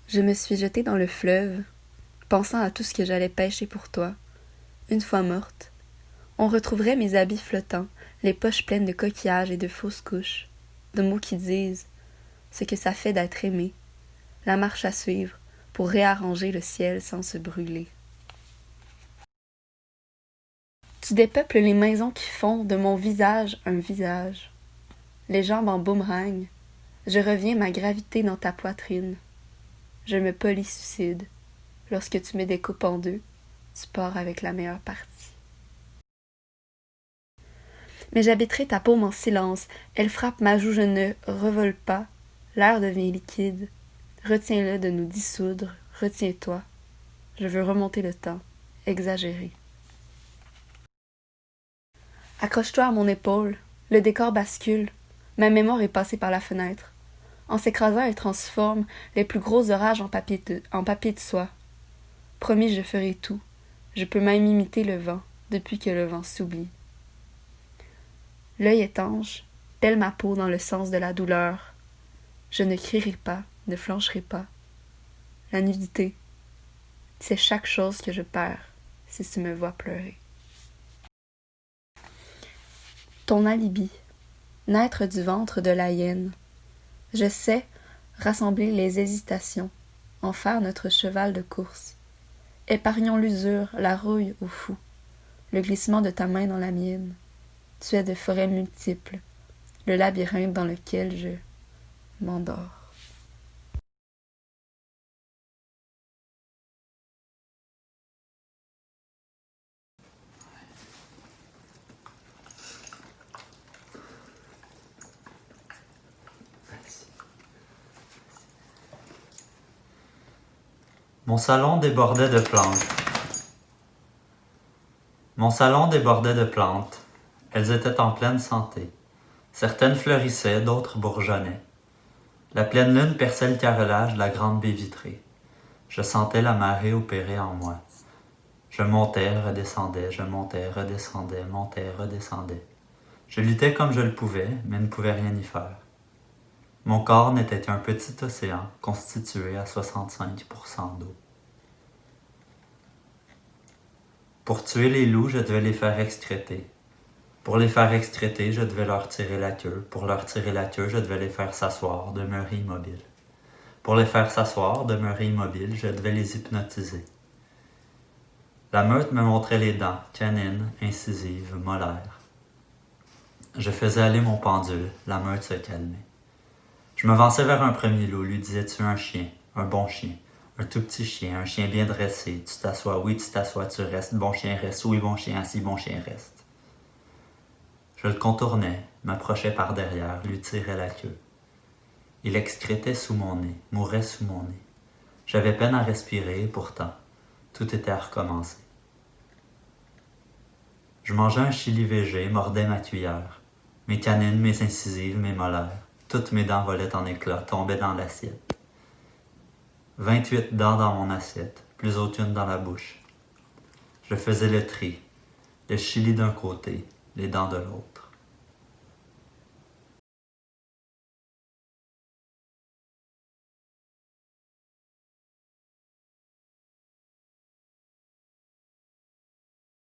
Je me suis jetée dans le fleuve, pensant à tout ce que j'allais pêcher pour toi. Une fois morte, on retrouverait mes habits flottants, les poches pleines de coquillages et de fausses couches, de mots qui disent ce que ça fait d'être aimé, la marche à suivre pour réarranger le ciel sans se brûler. Tu dépeuples les maisons qui font de mon visage un visage. Les jambes en boomerang, je reviens ma gravité dans ta poitrine. Je me polysuicide. Lorsque tu me découpes en deux, tu pars avec la meilleure partie. Mais j'habiterai ta paume en silence. Elle frappe ma joue, je ne revole pas. L'air devient liquide. Retiens-le de nous dissoudre. Retiens-toi. Je veux remonter le temps. Exagérer. Accroche-toi à mon épaule. Le décor bascule. Ma mémoire est passée par la fenêtre. En s'écrasant, elle transforme les plus gros orages en papier de soie. Promis, je ferai tout. Je peux même imiter le vent, depuis que le vent s'oublie. L'œil étanche, pèle ma peau dans le sens de la douleur. Je ne crierai pas, ne flancherai pas. La nudité, c'est chaque chose que je perds, si tu me vois pleurer. Ton alibi, naître du ventre de la hyène. Je sais rassembler les hésitations, en faire notre cheval de course. Épargnons l'usure, la rouille au fou, le glissement de ta main dans la mienne. Tu es de forêts multiples, le labyrinthe dans lequel je m'endors. Mon salon débordait de plantes. Mon salon débordait de plantes. Elles étaient en pleine santé. Certaines fleurissaient, d'autres bourgeonnaient. La pleine lune perçait le carrelage de la grande baie vitrée. Je sentais la marée opérer en moi. Je montais, redescendais, je montais, redescendais, montais, redescendais. Je luttais comme je le pouvais, mais ne pouvais rien y faire. Mon corps n'était qu'un petit océan constitué à 65% d'eau. Pour tuer les loups, je devais les faire excréter. Pour les faire excréter, je devais leur tirer la queue. Pour leur tirer la queue, je devais les faire s'asseoir, demeurer immobiles. Pour les faire s'asseoir, demeurer immobiles, je devais les hypnotiser. La meute me montrait les dents, canines, incisives, molaires. Je faisais aller mon pendule, la meute se calmait. Je m'avançais vers un premier loup, lui disais-tu un chien, un bon chien, un tout petit chien, un chien bien dressé, tu t'assois, oui tu t'assois, tu restes, bon chien reste, oui bon chien assis, bon chien reste. Je le contournais, m'approchais par derrière, lui tirais la queue. Il excrétait sous mon nez, mourait sous mon nez. J'avais peine à respirer et pourtant, tout était à recommencer. Je mangeais un chili végé, mordais ma cuillère. Mes canines, mes incisives, mes molaires, toutes mes dents volaient en éclats, tombaient dans l'assiette. 28 dents dans mon assiette, plus aucune dans la bouche. Je faisais le tri, le chili d'un côté, les dents de l'autre.